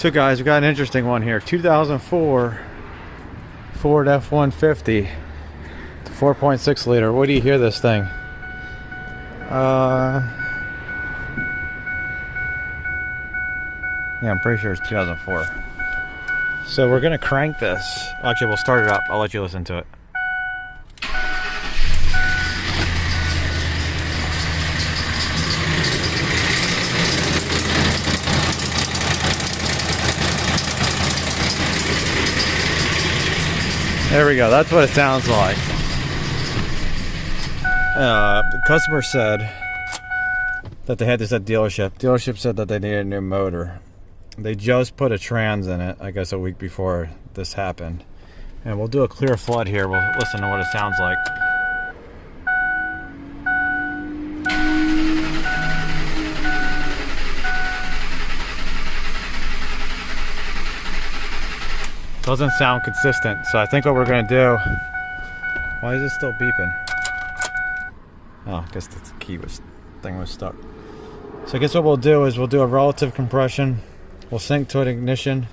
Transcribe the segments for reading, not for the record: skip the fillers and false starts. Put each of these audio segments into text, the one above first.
So guys, we got an interesting one here. 2004 Ford F-150, 4.6 liter. What do you hear this thing? Yeah, I'm pretty sure it's 2004. So we're gonna crank this. Actually, we'll start it up. I'll let you listen to it. There we go, that's what it sounds like. The customer said that they had this at dealership. Dealership said that they needed a new motor. They just put a trans in it, I guess a week before this happened. And we'll do a clear flood here. We'll listen to what it sounds like. Doesn't sound consistent, so I think what we're gonna do. Why is it still beeping? Oh, I guess the thing was stuck. So I guess what we'll do is we'll do a relative compression. We'll sync to an ignition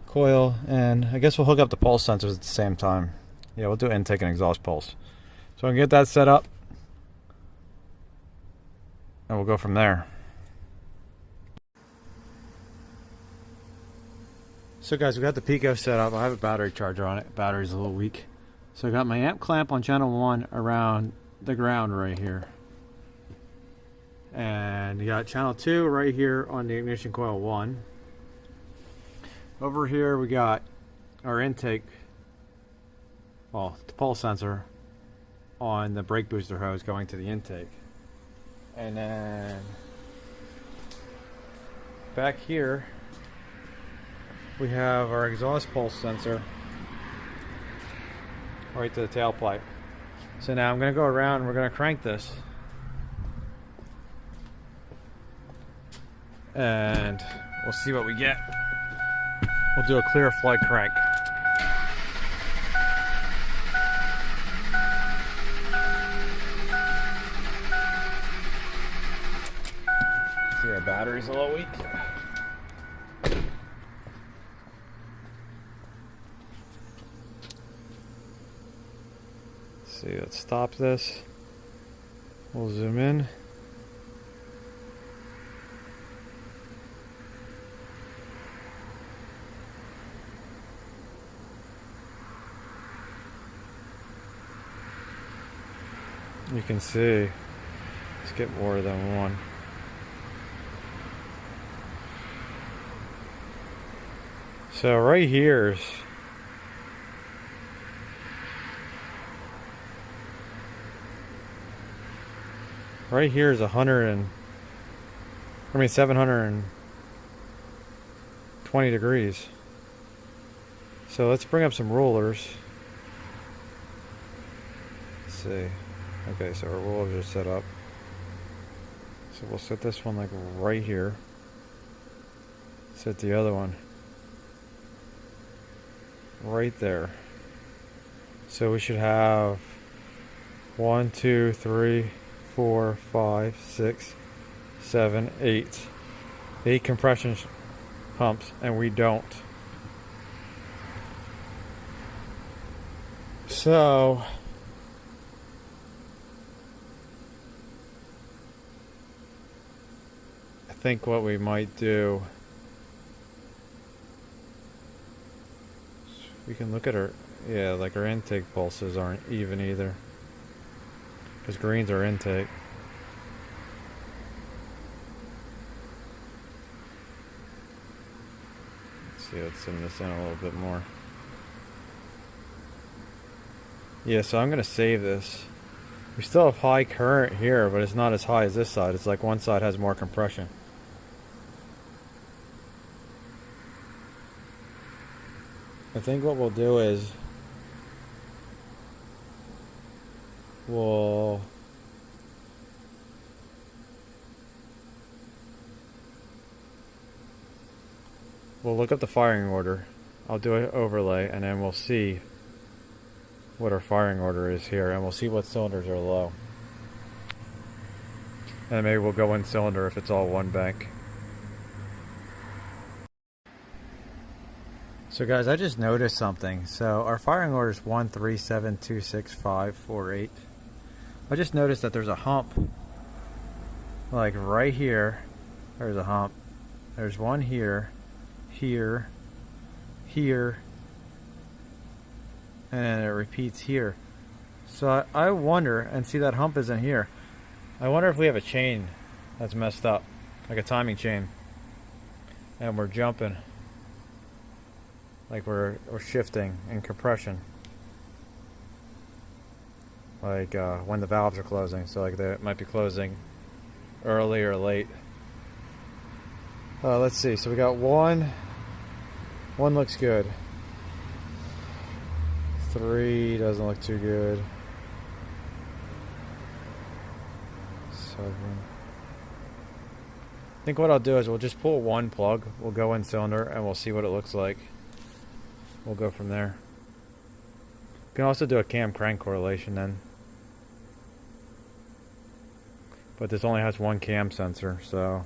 coil, and I guess we'll hook up the pulse sensors at the same time. Yeah, we'll do intake and exhaust pulse. So I can get that set up, and we'll go from there. So guys, we got the Pico set up. I have a battery charger on it. Battery's a little weak. So I got my amp clamp on channel 1 around the ground right here. And you got channel 2 right here on the ignition coil 1. Over here we got our intake, well, the pulse sensor on the brake booster hose going to the intake. And then back here we have our exhaust pulse sensor right to the tailpipe. So now I'm going to go around and we're going to crank this. And we'll see what we get. We'll do a clear flood crank. See, our battery's a little weak. See, let's stop this. We'll zoom in. You can see, let's get more than one. So right here's right here is 720 degrees. So let's bring up some rulers. Let's see. Okay, so our rulers are set up. So we'll set this one like right here. Set the other one right there. So we should have 1, 2, 3, 4, 5, 6, 7, 8. 8 compression pumps, and we don't. So I think what we might do, we can look at our, yeah, like our intake pulses aren't even either, because greens are intake. Let's see, let's zoom this in a little bit more. Yeah, so I'm going to save this. We still have high current here, but it's not as high as this side. It's like one side has more compression. I think what we'll do is we'll look up the firing order. I'll do an overlay, and then we'll see what our firing order is here, and we'll see what cylinders are low. And maybe we'll go in cylinder if it's all one bank. So guys, I just noticed something. So our firing order is 137265548. I just noticed that there's a hump, like right here. There's a hump. There's one here, here, here, and then it repeats here. So I wonder, and see that hump isn't here. I wonder if we have a chain that's messed up, like a timing chain, and we're jumping. Like we're shifting in compression, like when the valves are closing. So like they might be closing early or late. Let's see. So we got one. One looks good. 3 doesn't look too good. 7. I think what I'll do is we'll just pull one plug. We'll go in cylinder and we'll see what it looks like. We'll go from there. You can also do a cam crank correlation then. But this only has one cam sensor, so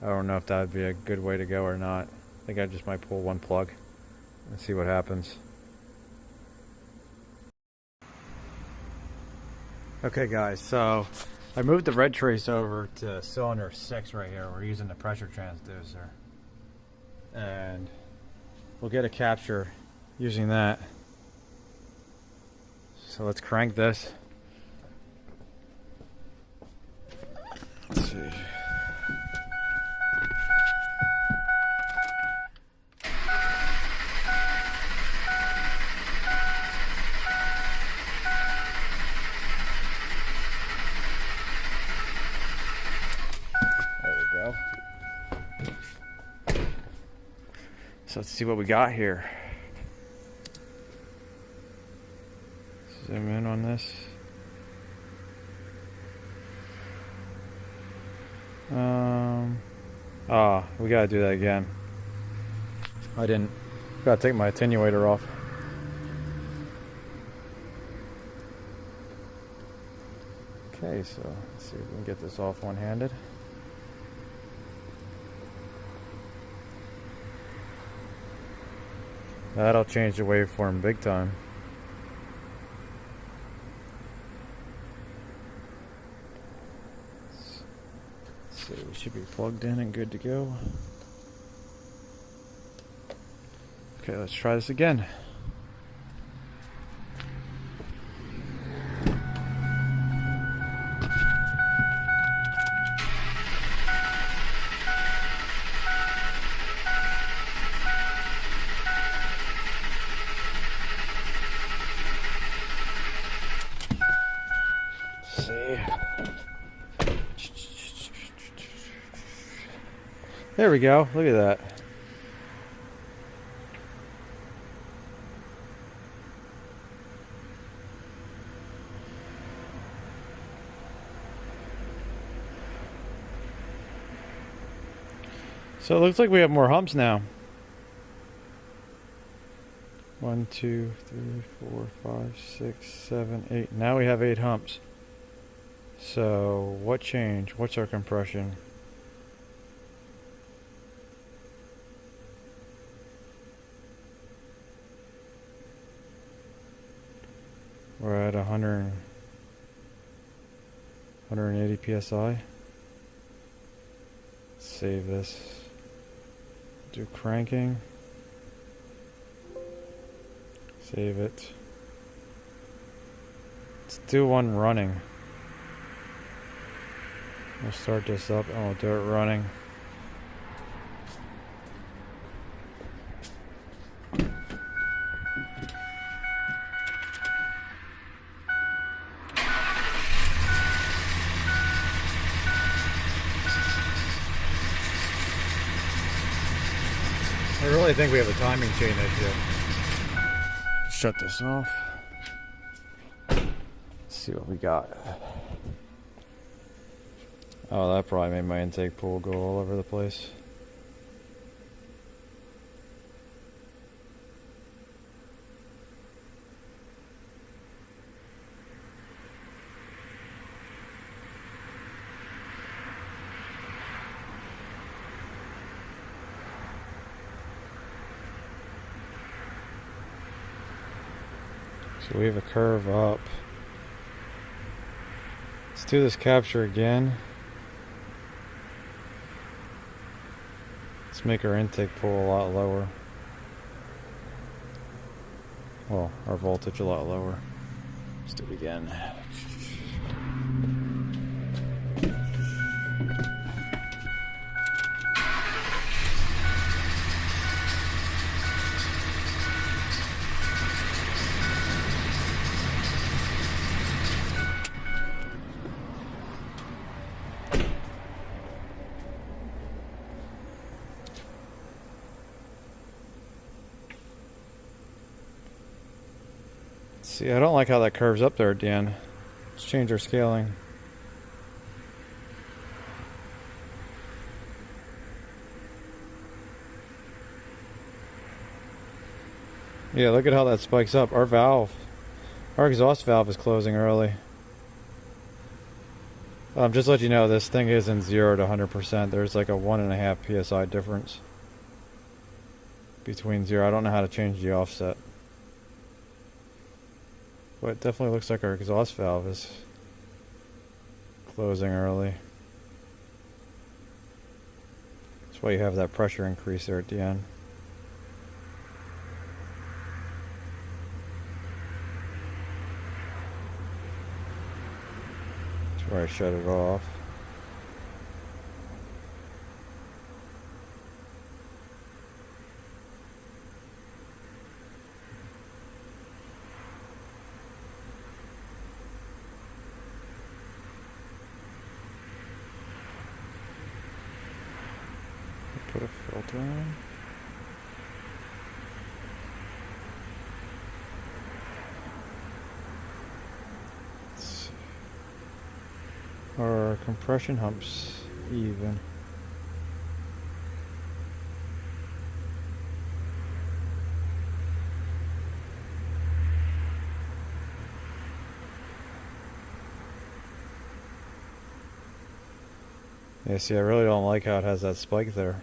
I don't know if that would be a good way to go or not. I think I just might pull one plug and see what happens. Okay guys, so I moved the red trace over to cylinder 6 right here. We're using the pressure transducer. And we'll get a capture using that. So let's crank this. Let's see. So let's see what we got here. Zoom in on this. We gotta do that again. I didn't. Gotta take my attenuator off. Okay, so let's see if we can get this off one-handed. That'll change the waveform big time. Let's see, we should be plugged in and good to go. Okay, let's try this again. There we go. Look at that. So it looks like we have more humps now. 1, 2, 3, 4, 5, 6, 7, 8. Now we have 8 humps. So what changed? What's our compression? We're at 180 psi. Save this. Do cranking. Save it. Let's do one running. We'll start this up and we'll do it running. I really think we have a timing chain issue. Shut this off. Let's see what we got. Oh, that probably made my intake pool go all over the place. So we have a curve up. Let's do this capture again. Let's make our intake pull a lot lower. Well, our voltage a lot lower. Let's do it again. See, I don't like how that curves up there at the end. Let's change our scaling. Yeah, look at how that spikes up. Our exhaust valve is closing early. Just to let you know, this thing isn't 0 to 100%. There's like a 1.5 psi difference between 0. I don't know how to change the offset. But it definitely looks like our exhaust valve is closing early. That's why you have that pressure increase there at the end. That's where I shut it off. Put a filter on. Let's see. Our compression humps even. Yeah, see, I really don't like how it has that spike there.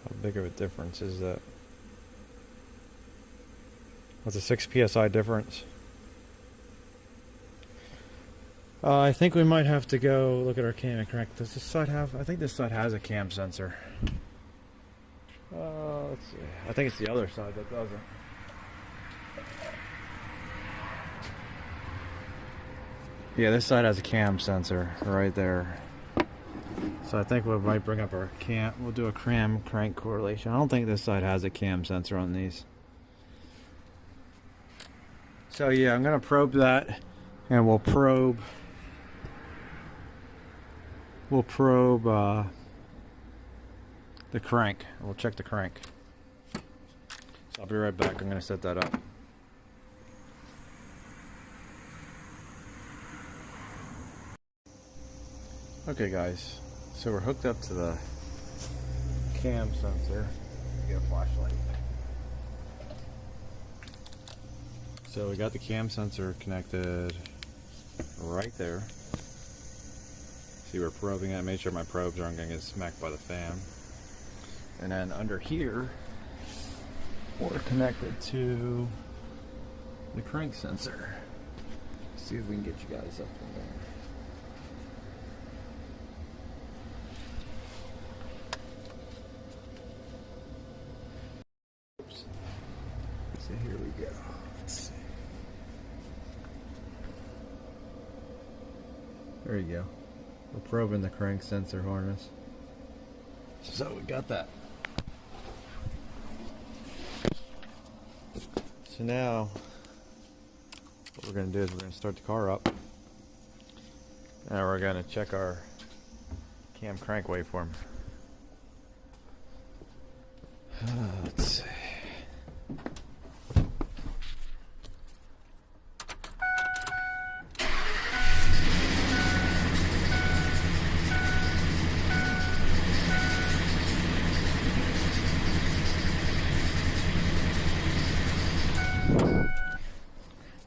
How big of a difference is that? What's a 6 psi difference? I think we might have to go look at our cam and crank. Does this side have? I think this side has a cam sensor. Let's see. I think it's the other side that doesn't. Yeah, this side has a cam sensor right there. So I think we might bring up our cam. We'll do a cam crank correlation. I don't think this side has a cam sensor on these. So yeah, I'm gonna probe that, and we'll probe the crank. We'll check the crank. So I'll be right back. I'm gonna set that up. Okay guys, so we're hooked up to the cam sensor. Get a flashlight. So we got the cam sensor connected right there. See, we're probing it. Make sure my probes aren't going to get smacked by the fan. And then under here, we're connected to the crank sensor. See if we can get you guys up in there. Oops. So here we go. Let's see. There you go. We're probing the crank sensor harness. So we got that. So now what we're going to do is we're going to start the car up. Now we're going to check our cam crank waveform. Let's see.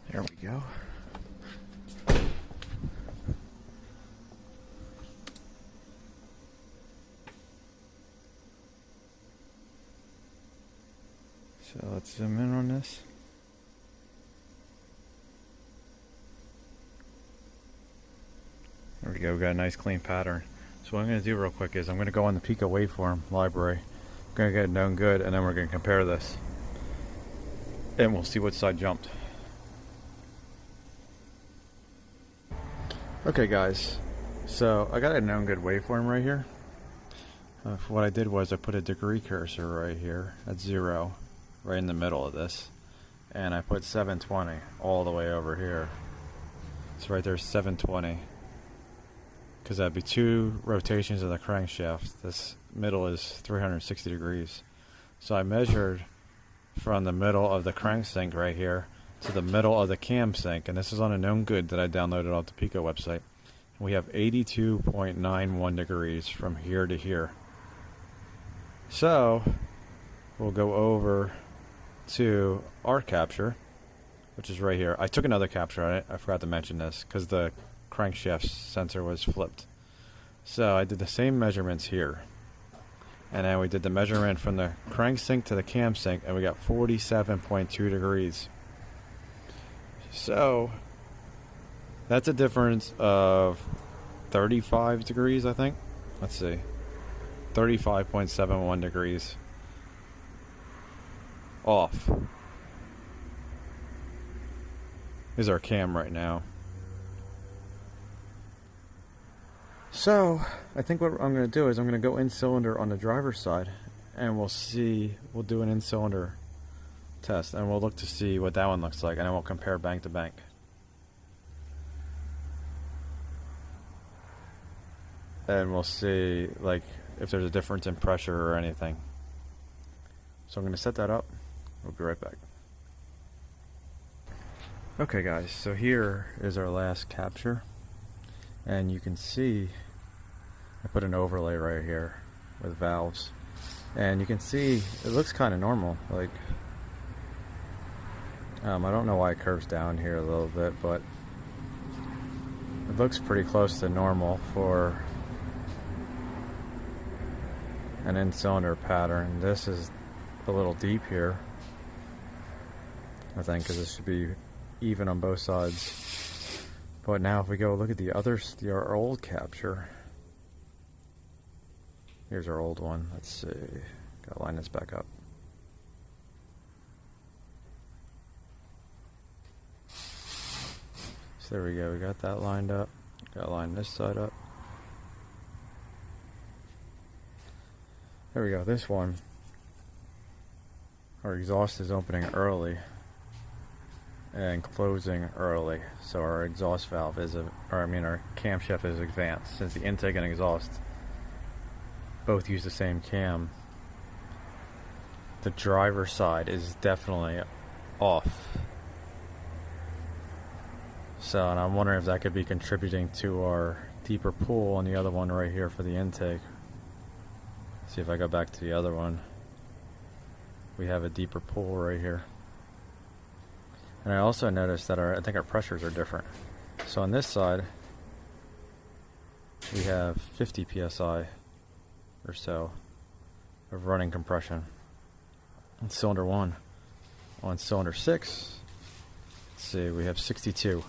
There we go. So let's zoom in on this. There we go, we got a nice clean pattern. So what I'm going to do real quick is I'm going to go on the Pico Waveform library. I'm going to get it known good, and then we're going to compare this. And we'll see which side jumped. Okay guys, so I got a known good waveform right here. What I did was I put a degree cursor right here at 0, right in the middle of this. And I put 720 all the way over here. So right there's 720. Because that'd be 2 rotations of the crankshaft. This middle is 360 degrees. So I measured from the middle of the cranksink right here to the middle of the cam sink, and this is on a known good that I downloaded off the Pico website. We have 82.91 degrees from here to here. So we'll go over to our capture, which is right here. I took another capture, I forgot to mention this, because the crankshaft sensor was flipped. So I did the same measurements here. And then we did the measurement from the cranksink to the cam sink, and we got 47.2 degrees. So that's a difference of 35 degrees, I think. Let's see. 35.71 degrees off is our cam right now. So I think what I'm going to do is I'm going to go in cylinder on the driver's side, and we'll do an in cylinder test, and we'll look to see what that one looks like, and then we'll compare bank to bank. And we'll see like if there's a difference in pressure or anything. So I'm going to set that up. We'll be right back. Okay guys, so here is our last capture, and you can see I put an overlay right here with valves, and you can see it looks kind of normal. Like I don't know why it curves down here a little bit, but it looks pretty close to normal for an in-cylinder pattern. This is a little deep here, I think, because it should be even on both sides. But now if we go look at our old capture, here's our old one. Let's see, gotta line this back up. So there we go, we got that lined up. Gotta line this side up. There we go, this one, our exhaust is opening early and closing early. So our exhaust valve is, our camshaft is advanced. Since the intake and exhaust both use the same cam, the driver's side is definitely off. So, and I'm wondering if that could be contributing to our deeper pull on the other one right here for the intake. See if I go back to the other one. We have a deeper pull right here. And I also noticed that I think our pressures are different. So on this side, we have 50 psi or so of running compression on cylinder 1. On cylinder 6, let's see, we have 62.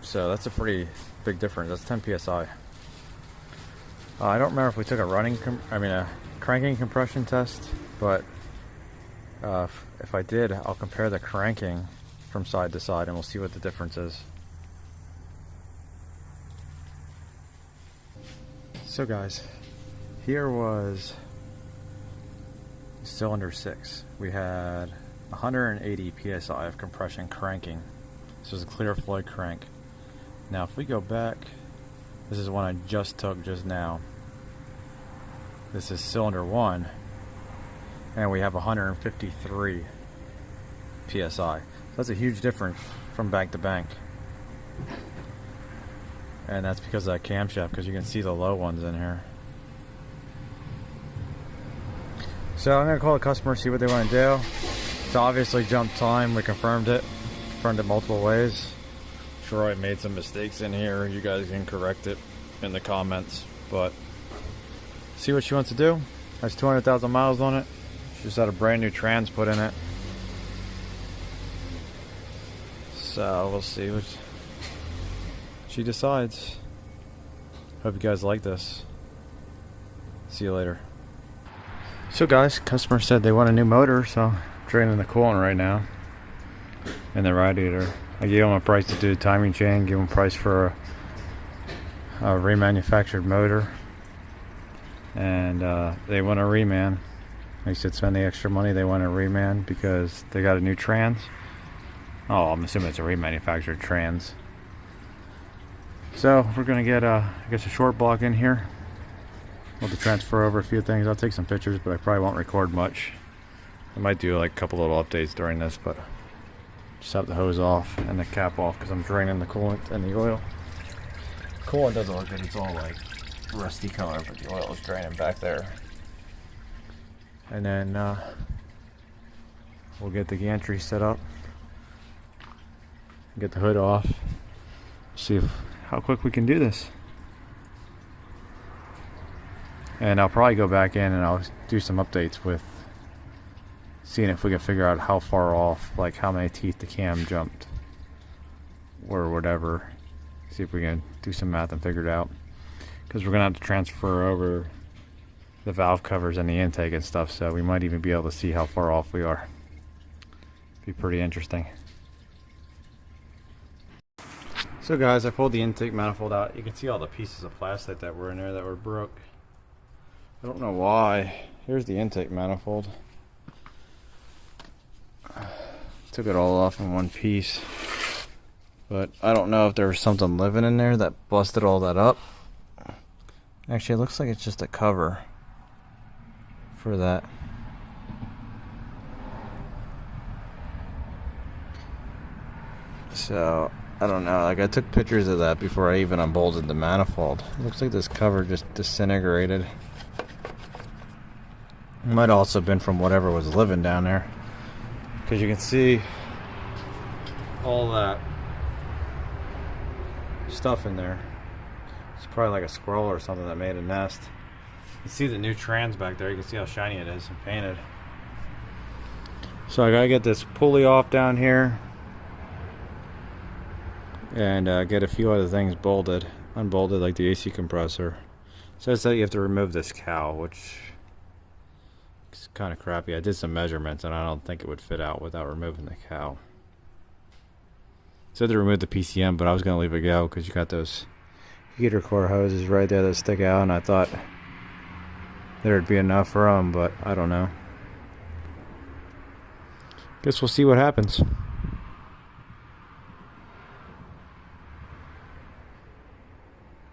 So that's a pretty big difference. That's 10 psi. I don't remember if we took a cranking compression test, but if I did, I'll compare the cranking from side to side and we'll see what the difference is. So guys, here was cylinder 6. We had 180 psi of compression cranking. This was a clear floyd crank. Now if we go back, this is one I just took just now. This is cylinder 1, and we have 153 psi. So that's a huge difference from bank to bank. And that's because of that camshaft, because you can see the low ones in here. So I'm going to call the customer, see what they want to do. It's obviously jump time. We confirmed it multiple ways. Sure, I made some mistakes in here. You guys can correct it in the comments, but see what she wants to do. Has 200,000 miles on it. Just had a brand new trans put in it. So we'll see what she decides. Hope you guys like this. See you later. So guys, customer said they want a new motor, so I'm draining the coolant right now in the radiator. I gave them a price to do the timing chain, give them a price for a remanufactured motor, and they want a reman. They said spend the extra money, they want a reman because they got a new trans. Oh, I'm assuming it's a remanufactured trans. So we're gonna get I guess a short block in here. We'll have to transfer over a few things. I'll take some pictures, but I probably won't record much. I might do like a couple little updates during this, but just have the hose off and the cap off because I'm draining the coolant and the oil. Coolant doesn't look good, it's all like rusty color, but the oil is draining back there. And then we'll get the gantry set up, get the hood off, see how quick we can do this. And I'll probably go back in and I'll do some updates with seeing if we can figure out how far off, like how many teeth the cam jumped or whatever. See if we can do some math and figure it out, because we're gonna have to transfer over the valve covers and the intake and stuff, so we might even be able to see how far off we are. Be pretty interesting. So guys, I pulled the intake manifold out. You can see all the pieces of plastic that were in there that were broke. I don't know why. Here's the intake manifold. Took it all off in one piece, but I don't know if there was something living in there that busted all that up. Actually, it looks like it's just a cover for that. So I don't know, like I took pictures of that before I even unbolted the manifold. It looks like this cover just disintegrated. It might also have been from whatever was living down there, because you can see all that stuff in there. It's probably like a squirrel or something that made a nest. You can see the new trans back there. You can see how shiny it is and painted. So I gotta get this pulley off down here and get a few other things bolted, unbolted, like the AC compressor. It says that you have to remove this cowl, which is kind of crappy. I did some measurements and I don't think it would fit out without removing the cowl. It said to remove the PCM, but I was gonna leave it go because you got those heater core hoses right there that stick out, and I thought there'd be enough for them, but I don't know. Guess we'll see what happens.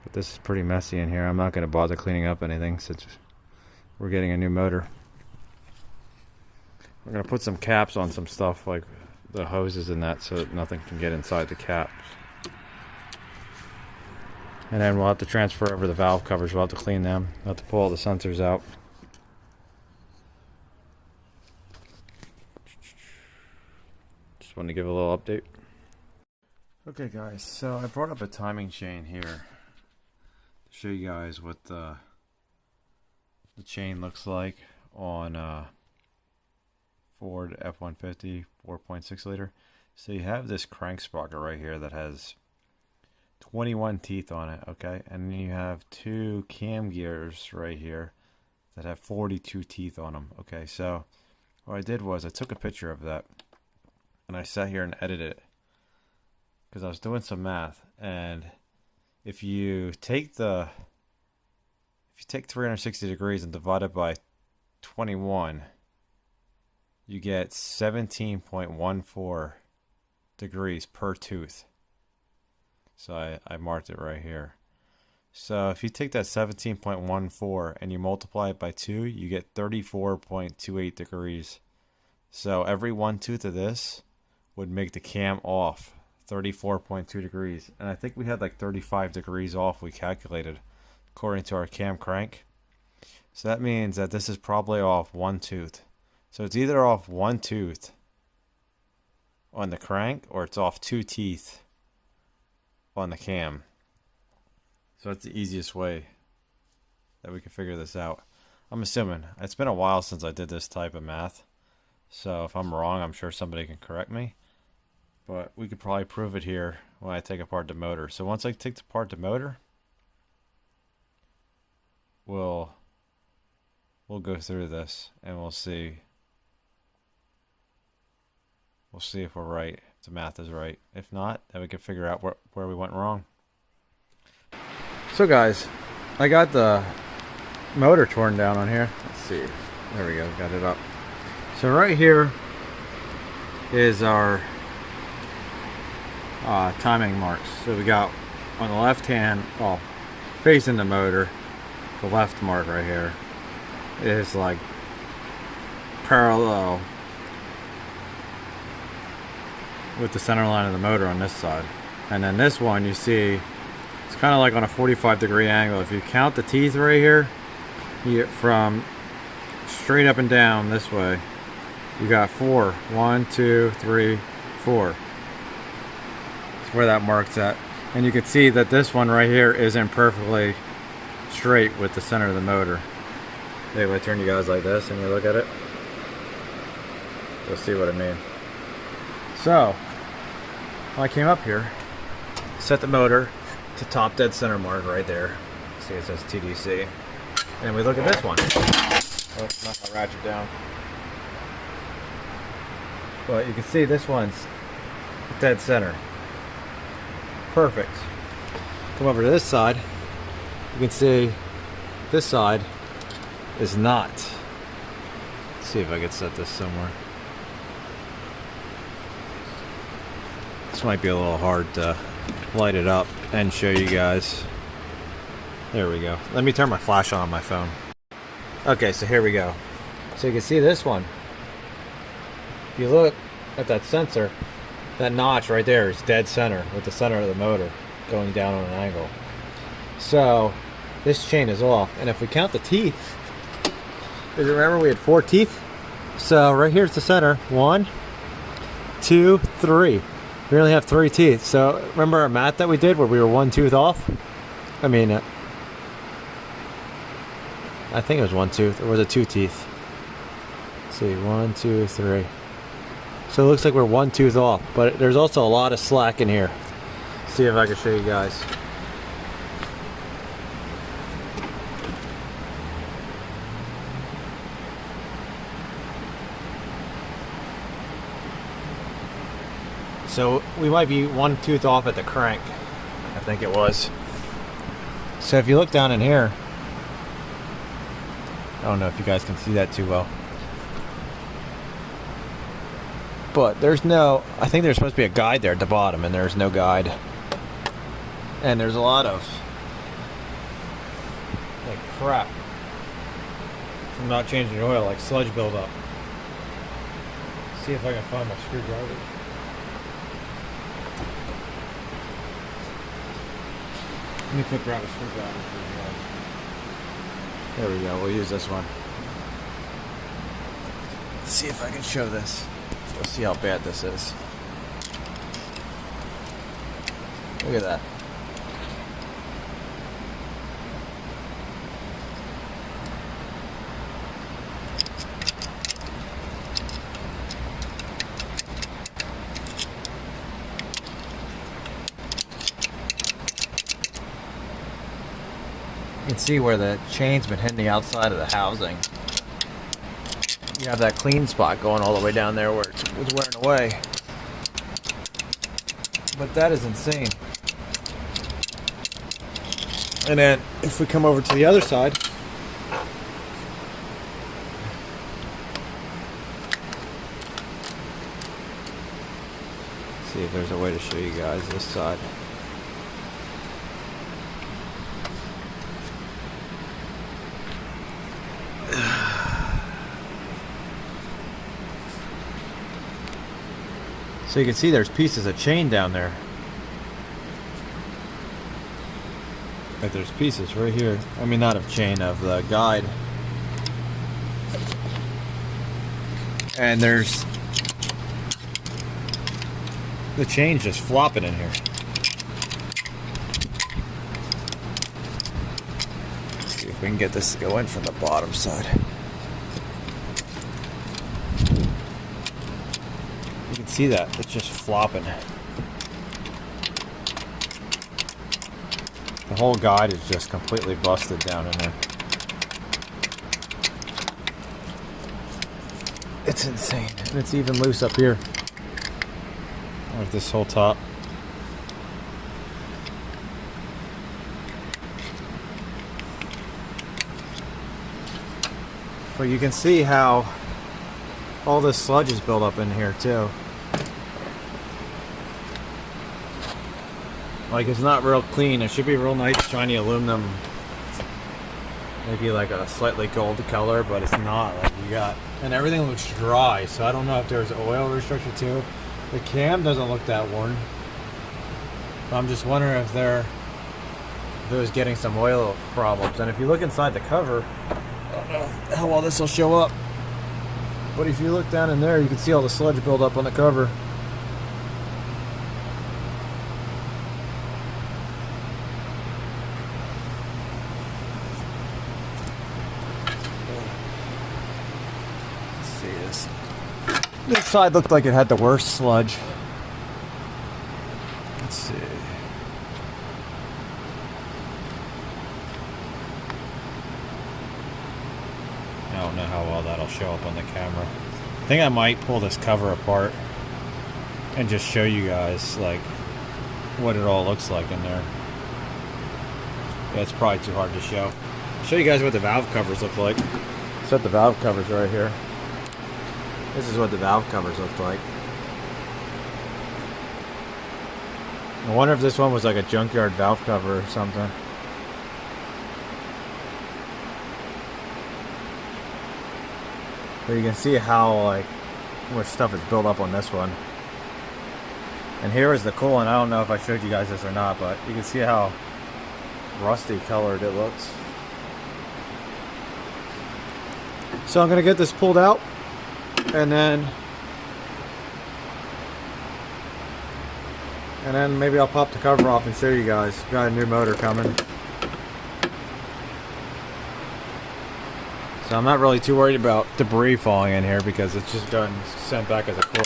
But this is pretty messy in here. I'm not going to bother cleaning up anything since we're getting a new motor. We're going to put some caps on some stuff like the hoses and that, so that nothing can get inside the caps. And then we'll have to transfer over the valve covers. We'll have to clean them. We'll have to pull all the sensors out. Just wanted to give a little update. Okay guys, so I brought up a timing chain here to show you guys what the chain looks like on Ford F-150 4.6 liter. So you have this crank sprocket right here that has 21 teeth on it, okay? And then you have two cam gears right here that have 42 teeth on them, okay? So what I did was I took a picture of that and I sat here and edited it because I was doing some math, and if you take 360 degrees and divide it by 21, you get 17.14 degrees per tooth. So I marked it right here. So if you take that 17.14 and you multiply it by 2, you get 34.28 degrees. So every one tooth of this would make the cam off 34.2 degrees. And I think we had like 35 degrees off, we calculated, according to our cam crank. So that means that this is probably off one tooth. So it's either off one tooth on the crank or it's off two teeth on the cam. So that's the easiest way that we can figure this out. I'm assuming. It's been a while since I did this type of math. So if I'm wrong, I'm sure somebody can correct me. But we could probably prove it here when I take apart the motor. So once I take apart the motor, we'll go through this and we'll see. We'll see if we're right, if the math is right. If not, then we can figure out where we went wrong. So guys, I got the motor torn down on here. Let's see. There we go, got it up. So right here is our timing marks. So we got on the left hand, well, facing the motor, the left mark right here is like parallel with the center line of the motor on this side. And then this one you see it's kind of like on a 45-degree angle. If you count the teeth right here, you get from straight up and down this way, you got 4. 1, 2, 3, 4. That's where that mark's at. And you can see that this one right here isn't perfectly straight with the center of the motor. Maybe I turn you guys like this and you look at it, you'll see what I mean. So, I came up here, set the motor to top dead center mark right there. See it says TDC. And we look at this one. Oh, not gonna ratchet down. But you can see this one's dead center. Perfect. Come over to this side. You can see this side is not. Let's see if I can set this somewhere. This might be a little hard to light it up and show you guys. There we go. Let me turn my flash on my phone. Okay, so here we go. So you can see this one. If you look at that sensor, that notch right there is dead center with the center of the motor going down on an angle. So this chain is off. And if we count the teeth, because remember we had 4 teeth? So right here's the center. 1, 2, 3. We only have 3 teeth. So remember our math that we did where we were 1 tooth off? I mean, I think it was 1 tooth, or was it 2 teeth? Let's see, 1, 2, 3. So it looks like we're 1 tooth off, but there's also a lot of slack in here. See if I can show you guys. So we might be 1 tooth off at the crank, I think it was. So if you look down in here, I don't know if you guys can see that too well, but there's no, I think there's supposed to be a guide there at the bottom, and there's no guide. And there's a lot of like crap from not changing oil, like sludge buildup. See if I can find my screwdriver. Let me quick grab a screwdriver for you guys. There we go, we'll use this one. Let's see if I can show this. We'll see how bad this is. Look at that. You can see where the chain's been hitting the outside of the housing. You have that clean spot going all the way down there where it was wearing away. But that is insane. And then if we come over to the other side, see if there's a way to show you guys this side. So you can see there's pieces of chain down there. Like there's pieces right here. I mean, not of chain, of the guide. And there's the chain just flopping in here. Let's see see if we can get this to go in from the bottom side. You can see that, it's just flopping. The whole guide is just completely busted down in there. It's insane. And it's even loose up here. Like this whole top. But you can see how all this sludge is built up in here too. Like, it's not real clean. It should be real nice shiny aluminum, maybe like a slightly gold color, but it's not. Like, you got, and everything looks dry, so I don't know if there's oil restriction too. The cam doesn't look that worn. I'm just wondering if it was getting some oil problems. And if you look inside the cover, I don't know how well this will show up, but if you look down in there, you can see all the sludge build up on the cover. Let's see this. This side looked like it had the worst sludge. Let's see. I don't know how well that'll show up on the camera. I think I might pull this cover apart and just show you guys like what it all looks like in there. Yeah, it's probably too hard to show. I'll show you guys what the valve covers look like. Set the valve covers right here. This is what the valve covers look like. I wonder if this one was like a junkyard valve cover or something. But you can see how like much stuff is built up on this one. And here is the coolant. I don't know if I showed you guys this or not, but you can see how rusty colored it looks. So I'm gonna get this pulled out, and then maybe I'll pop the cover off and show you guys. Got a new motor coming. So I'm not really too worried about debris falling in here because it's just gotten sent back as a core.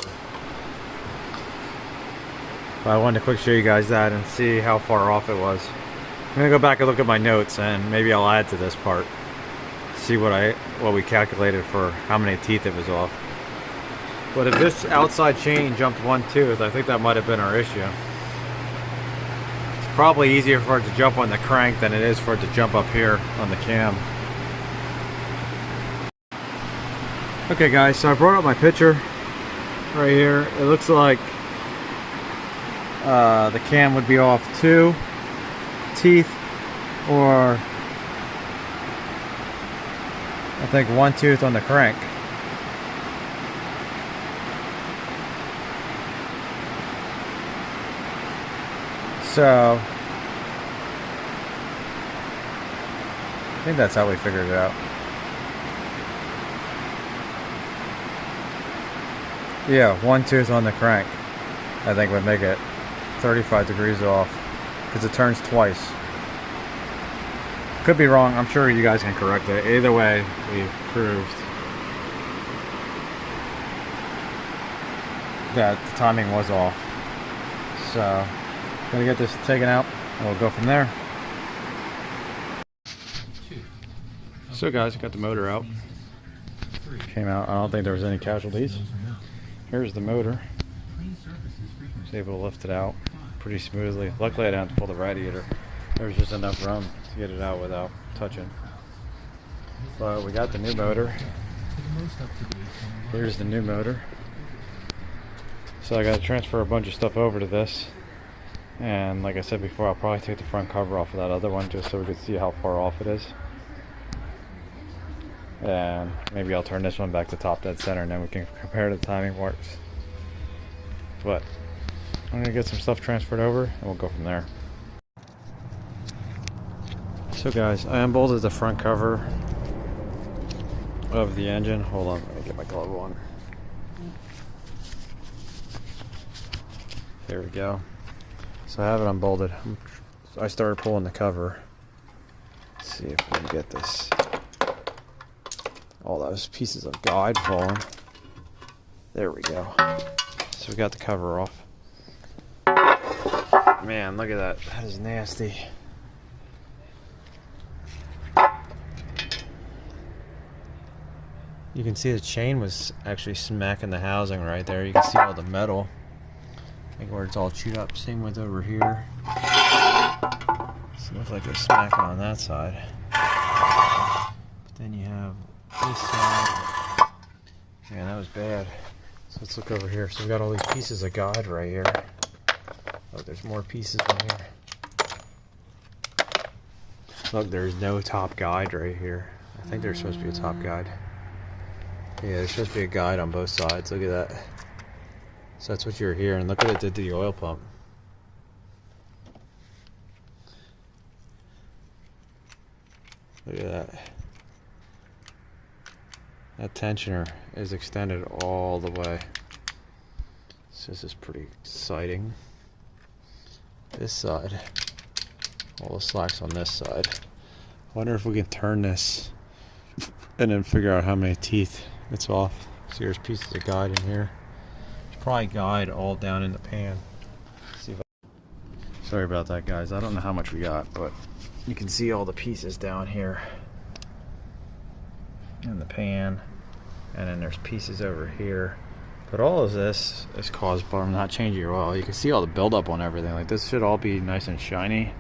But I wanted to quick show you guys that and see how far off it was. I'm gonna go back and look at my notes, and maybe I'll add to this part. See what we calculated for how many teeth it was off. But if this outside chain jumped one tooth, I think that might have been our issue. It's probably easier for it to jump on the crank than it is for it to jump up here on the cam. Okay guys, so I brought up my picture right here. It looks like the cam would be off 2 teeth, or I think 1 tooth on the crank. So I think that's how we figured it out. Yeah, 1 tooth on the crank, I think would make it 35 degrees off, because it turns twice. Could be wrong, I'm sure you guys can correct it. Either way, we've proved that the timing was off. So, gonna get this taken out, and we'll go from there. So guys, got the motor out. Came out, I don't think there was any casualties. Here's the motor. I was able to lift it out pretty smoothly. Luckily I didn't have to pull the radiator. There was just enough room to get it out without touching. But we got the new motor. Here's the new motor. So I got to transfer a bunch of stuff over to this. And like I said before, I'll probably take the front cover off of that other one just so we can see how far off it is. And maybe I'll turn this one back to top dead center, and then we can compare the timing marks. But I'm gonna get some stuff transferred over and we'll go from there. So guys, I unbolted the front cover of the engine. Hold on, let me get my glove on. There we go. So I have it unbolted. I started pulling the cover. Let's see if we can get this. All those pieces of guide falling. There we go. So we got the cover off. Man, look at that. That is nasty. You can see the chain was actually smacking the housing right there. You can see all the metal, like where it's all chewed up. Same with over here. So it looks like it's smacking on that side. But then you have this side. Man, that was bad. So let's look over here. So we got all these pieces of guide right here. Oh, there's more pieces in here. Look, there's no top guide right here. I think there's supposed to be a top guide. Yeah, there's supposed to be a guide on both sides. Look at that. So that's what you're hearing. Look what it did to the oil pump. Look at that. That tensioner is extended all the way. So this is pretty exciting. This side, all the slack's on this side. I wonder if we can turn this and then figure out how many teeth it's off. See, there's pieces of guide in here. There's probably guide all down in the pan. See if Sorry about that, guys. I don't know how much we got, but you can see all the pieces down here in the pan, and then there's pieces over here. But all of this is caused by not changing your oil. You can see all the buildup on everything. Like, this should all be nice and shiny.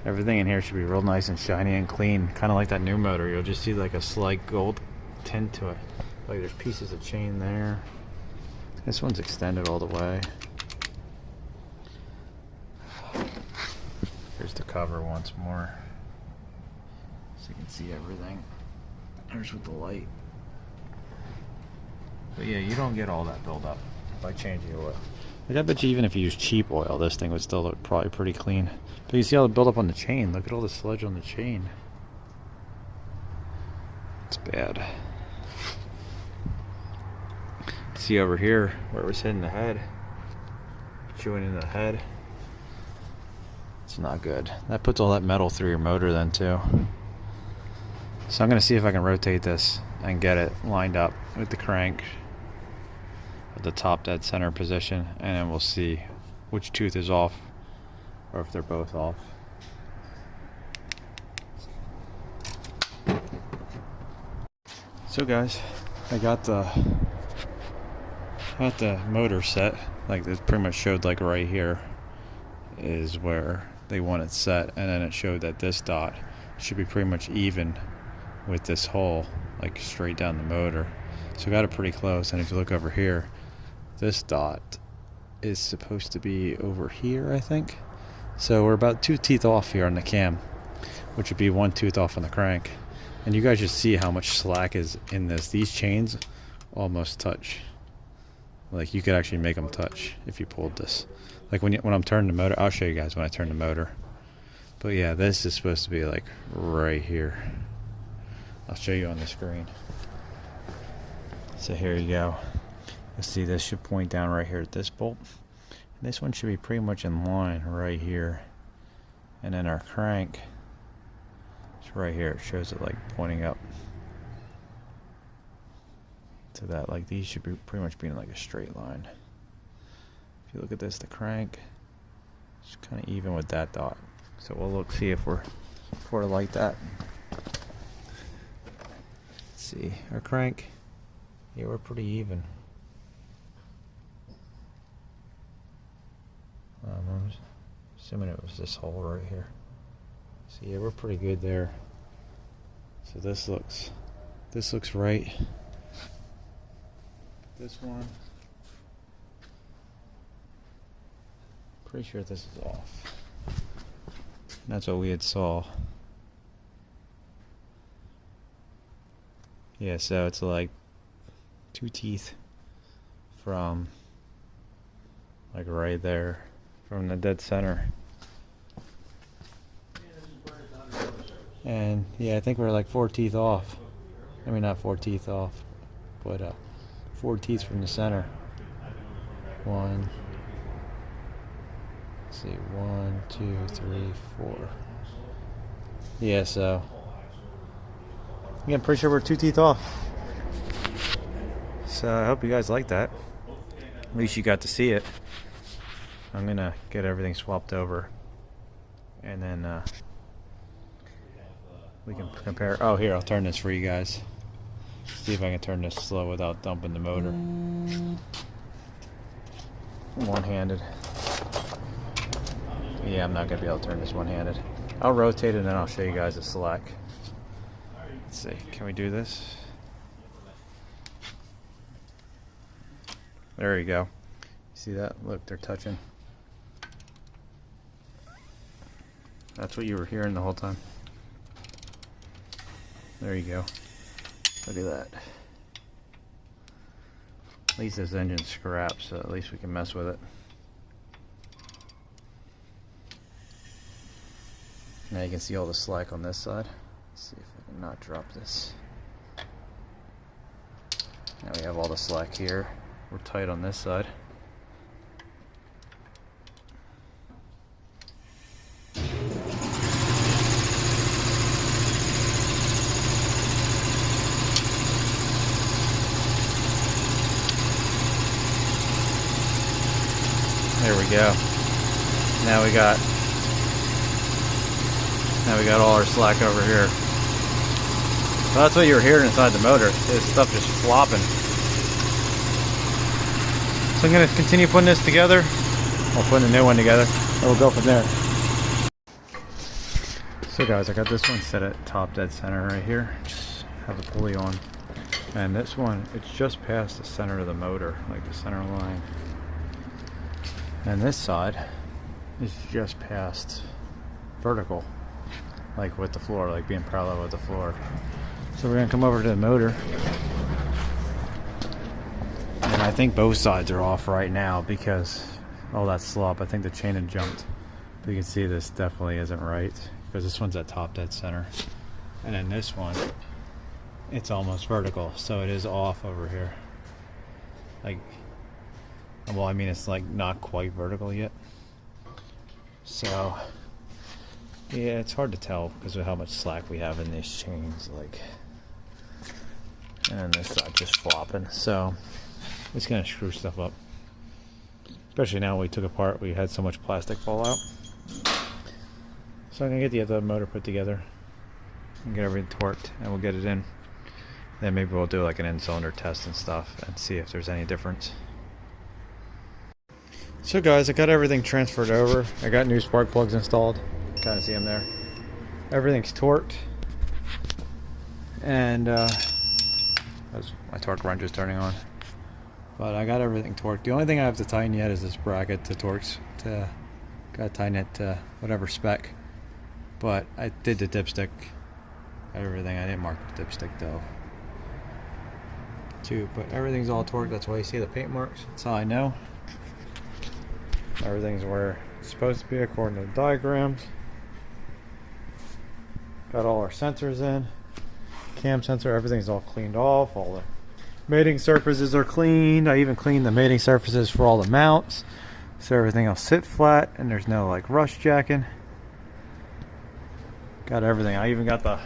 Everything in here should be real nice and shiny and clean, kind of like that new motor. You'll just see like a slight gold tint to it. Like, there's pieces of chain there. This one's extended all the way. Here's the cover once more, so you can see everything. There's with the light. But yeah, you don't get all that buildup by changing oil. Like, I bet you even if you use cheap oil, this thing would still look probably pretty clean. But you see all the buildup on the chain. Look at all the sludge on the chain. It's bad. See over here where it was hitting the head, chewing into the head. It's not good. That puts all that metal through your motor then too. So I'm going to see if I can rotate this and get it lined up with the crank at the top dead center position, and then we'll see which tooth is off or if they're both off. So guys, I got the motor set. Like, this pretty much showed like right here is where they want it set, and then it showed that this dot should be pretty much even with this hole, like straight down the motor. So I got it pretty close, and if you look over here, this dot is supposed to be over here, I think. So we're about 2 teeth off here on the cam, which would be 1 tooth off on the crank. And you guys just see how much slack is in this. These chains almost touch. Like, you could actually make them touch if you pulled this. Like when I'm turning the motor, I'll show you guys when I turn the motor. But yeah, this is supposed to be like right here. I'll show you on the screen. So here you go. Let's see, this should point down right here at this bolt. And this one should be pretty much in line right here. And then our crank, it's right here. It shows it like pointing up to that. Like, these should be pretty much being like a straight line. If you look at this, the crank is kind of even with that dot. So we'll see if we're like that. Let's see, our crank, yeah, we're pretty even. I'm assuming it was this hole right here. So yeah, we're pretty good there. So this looks right. This one, pretty sure this is off. And that's what we had saw. Yeah, so it's like 2 teeth from like right there, from the dead center. And yeah, I think we're like 4 teeth off. I mean, not 4 teeth off, but 4 teeth from the center. One. Let's see, 1, 2, 3, 4. Yeah, so Again, pretty sure we're 2 teeth off. So I hope you guys like that. At least you got to see it. I'm gonna get everything swapped over, and then we can compare. Oh, here, I'll turn this for you guys. See if I can turn this slow without dumping the motor. One-handed. Yeah, I'm not gonna be able to turn this one-handed. I'll rotate it and then I'll show you guys the slack. Let's see, can we do this? There you go. See that? Look, they're touching. That's what you were hearing the whole time. There you go. Look at that. At least this engine's scrapped, so at least we can mess with it. Now you can see all the slack on this side. Let's see if I can not drop this. Now we have all the slack here. We're tight on this side. There we go. Now we got all our slack over here. So that's what you were hearing inside the motor. This stuff just flopping. So I'm going to continue putting this together. I'll put a new one together, and we'll go from there. So guys, I got this one set at top dead center right here. Just have the pulley on. And this one, it's just past the center of the motor, like the center line. And this side is just past vertical, like with the floor, like being parallel with the floor. So we're gonna come over to the motor. And I think both sides are off right now because all that slop, I think the chain had jumped. But you can see this definitely isn't right because this one's at top dead center. And then this one, it's almost vertical, so it is off over here. Like, well, I mean, it's like not quite vertical yet. So, yeah, it's hard to tell because of how much slack we have in these chains. Like, and then this side just flopping. So, it's gonna screw stuff up. Especially now we took apart, we had so much plastic fall out. So I'm gonna get the other motor put together and get everything torqued, and we'll get it in. Then maybe we'll do like an in-cylinder test and stuff and see if there's any difference. So guys, I got everything transferred over. I got new spark plugs installed. Kind of see them there. Everything's torqued. And my torque wrench is turning on. But I got everything torqued. The only thing I have to tighten yet is this bracket to torques. Gotta tighten it to whatever spec. But I did the dipstick. Everything. I didn't mark the dipstick though. But everything's all torqued. That's why you see the paint marks. That's how I know. Everything's where it's supposed to be according to the diagrams. Got all our sensors in. Cam sensor, everything's all cleaned off. All the mating surfaces are cleaned. I even cleaned the mating surfaces for all the mounts. So everything will sit flat and there's no like rust jacking. Got everything. I even got the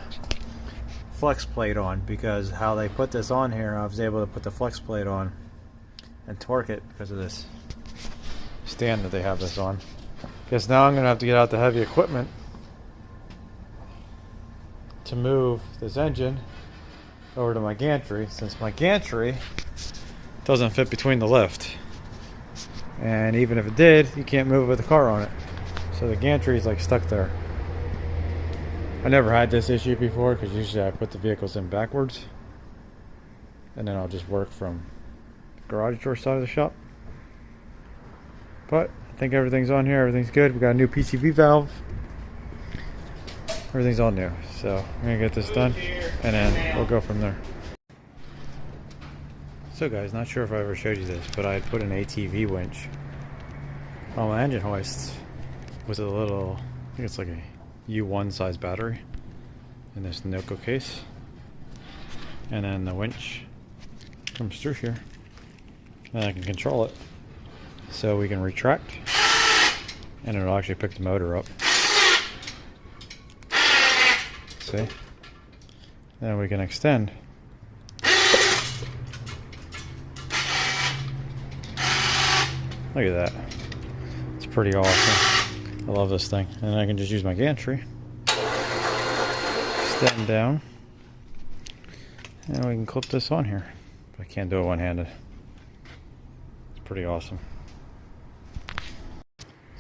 flex plate on because how they put this on here, I was able to put the flex plate on and torque it because of this stand that they have this on. Guess now I'm gonna have to get out the heavy equipment to move this engine over to my gantry, since my gantry doesn't fit between the lift, and even if it did, you can't move it with a car on it. So the gantry is like stuck there. I never had this issue before because usually I put the vehicles in backwards and then I'll just work from the garage door side of the shop. But I think everything's on here. Everything's good. We got a new PCV valve. Everything's all new. So I'm going to get this done and then we'll go from there. So guys, not sure if I ever showed you this, but I had put an ATV winch on my engine hoist with a little, I think it's like a U1 size battery in this Noco case. And then the winch comes through here and I can control it. So we can retract and it'll actually pick the motor up. See? Then we can extend. Look at that. It's pretty awesome. I love this thing. And I can just use my gantry. Extend down. And we can clip this on here. I can't do it one-handed. It's pretty awesome.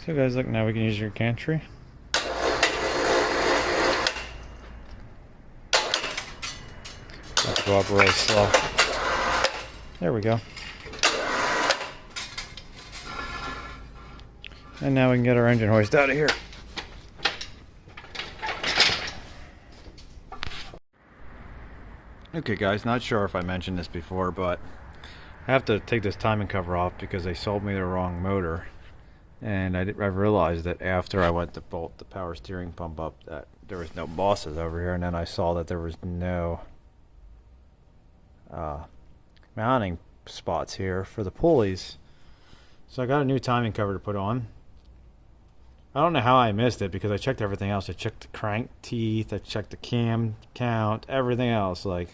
So guys, look, now we can use your gantry. Have to go up really slow. There we go. And now we can get our engine hoist out of here. Okay guys, not sure if I mentioned this before, but I have to take this timing cover off because they sold me the wrong motor. And I realized that after I went to bolt the power steering pump up that there was no bosses over here, and then I saw that there was no mounting spots here for the pulleys. So I got a new timing cover to put on. I don't know how I missed it because I checked everything else. I checked the crank teeth, I checked the cam count, everything else. Like,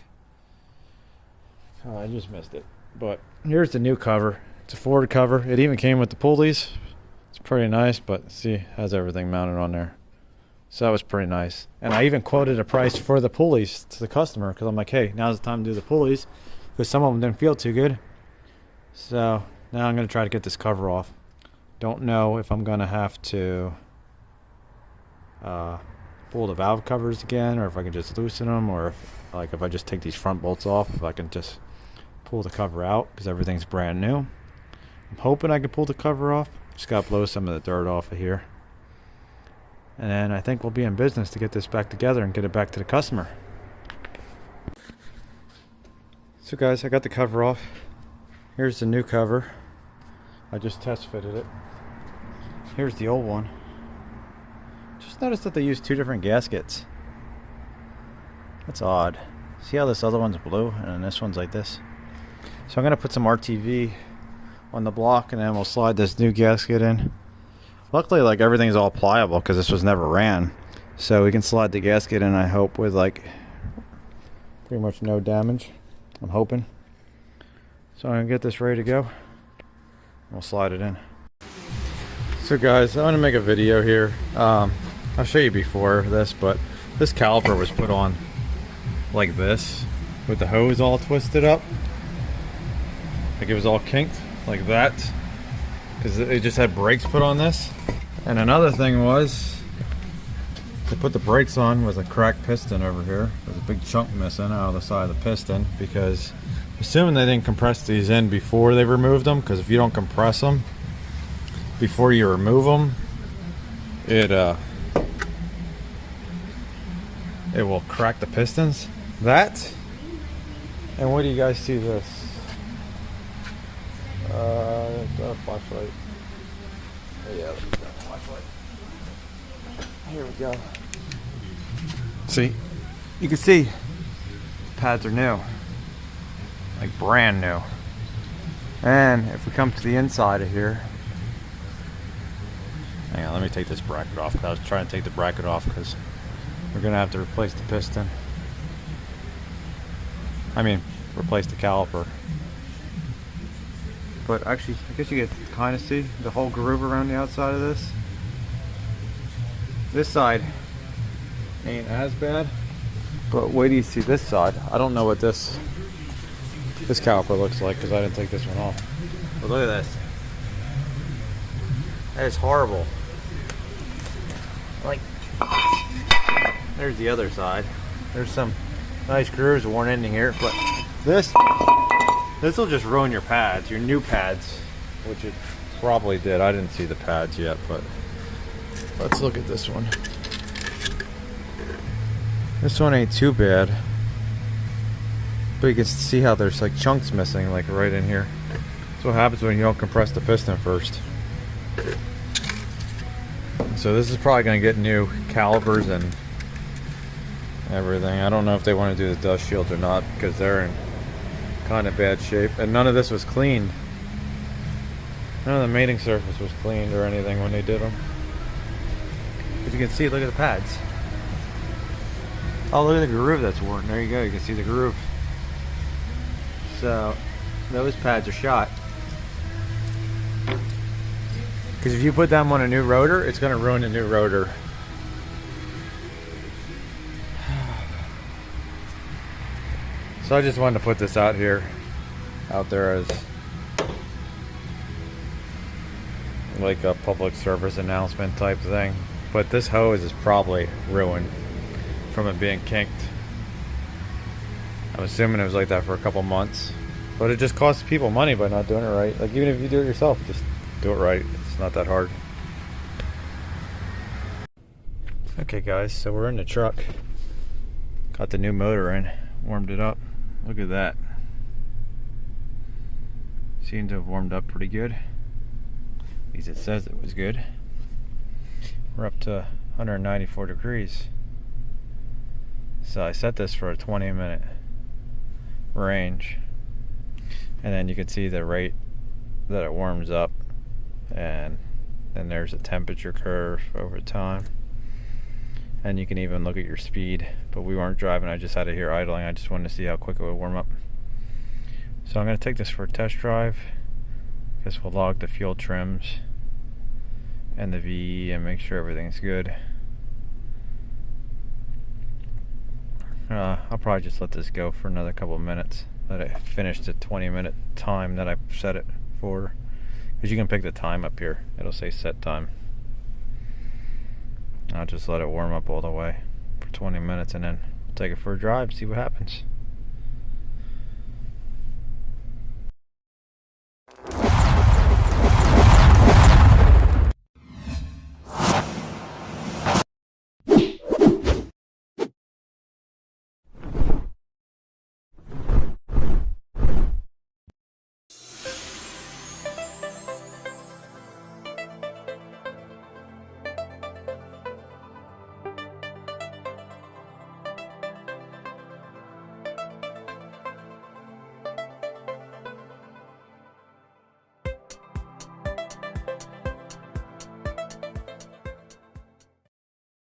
I just missed it. But here's the new cover. It's a Ford cover. It even came with the pulleys. It's pretty nice, but see, it has everything mounted on there. So that was pretty nice. And I even quoted a price for the pulleys to the customer because I'm like, hey, now's the time to do the pulleys because some of them didn't feel too good. So now I'm going to try to get this cover off. Don't know if I'm going to have to pull the valve covers again, or if I can just loosen them, or if I just take these front bolts off, if I can just pull the cover out because everything's brand new. I'm hoping I can pull the cover off. Just got to blow some of the dirt off of here. And then I think we'll be in business to get this back together and get it back to the customer. So guys, I got the cover off. Here's the new cover. I just test fitted it. Here's the old one. Just noticed that they use two different gaskets. That's odd. See how this other one's blue and this one's like this? So I'm going to put some RTV on the block and then we'll slide this new gasket in. Luckily, like, everything's all pliable because this was never ran. So we can slide the gasket in, I hope, with like pretty much no damage. I'm hoping. So I'm going to get this ready to go. We'll slide it in. So guys, I want to make a video here. I'll show you before this, but this caliper was put on like this with the hose all twisted up. Like it was all kinked like that because it just had brakes put on this. And another thing was to put the brakes on with a cracked piston over here. There's a big chunk missing out of the side of the piston because assuming they didn't compress these in before they removed them, because if you don't compress them before you remove them, it will crack the pistons. That, and what do you guys see this? Flashlight. Yeah, flashlight. Here we go. See, you can see the pads are new, like brand new. And if we come to the inside of here, hang on, let me take this bracket off because I was trying to take the bracket off because we're gonna have to replace the piston. I mean, replace the caliper. But actually, I guess you can kind of see the whole groove around the outside of this. This side ain't as bad, but wait till you see this side. I don't know what this caliper looks like because I didn't take this one off. But look at this. That is horrible. Like, there's the other side. There's some nice grooves worn into here, but this will just ruin your pads, your new pads, which it probably did. I didn't see the pads yet, but let's look at this one. This one ain't too bad, but you can see how there's like chunks missing, like right in here. That's what happens when you don't compress the piston first. So this is probably going to get new calipers and everything. I don't know if they want to do the dust shields or not because they're in kind of bad shape, and none of this was cleaned. None of the mating surface was cleaned or anything when they did them. As you can see, look at the pads. Oh, look at the groove that's worn. There you go. You can see the groove. So those pads are shot. Because if you put them on a new rotor, it's going to ruin the new rotor. So I just wanted to put this out there as like a public service announcement type thing. But this hose is probably ruined from it being kinked. I'm assuming it was like that for a couple months. But it just costs people money by not doing it right. Like, even if you do it yourself, just do it right. It's not that hard. Okay guys, so we're in the truck. Got the new motor in, warmed it up. Look at that. Seemed to have warmed up pretty good. At least it says it was good. We're up to 194 degrees. So I set this for a 20-minute range. And then you can see the rate that it warms up. And then there's a temperature curve over time. And you can even look at your speed. But we weren't driving, I just had it here idling. I just wanted to see how quick it would warm up. So I'm going to take this for a test drive. Guess we'll log the fuel trims and the VE and make sure everything's good. I'll probably just let this go for another couple of minutes. Let it finish the 20-minute time that I set it for. Because you can pick the time up here. It'll say set time. I'll just let it warm up all the way for 20 minutes and then take it for a drive, see what happens.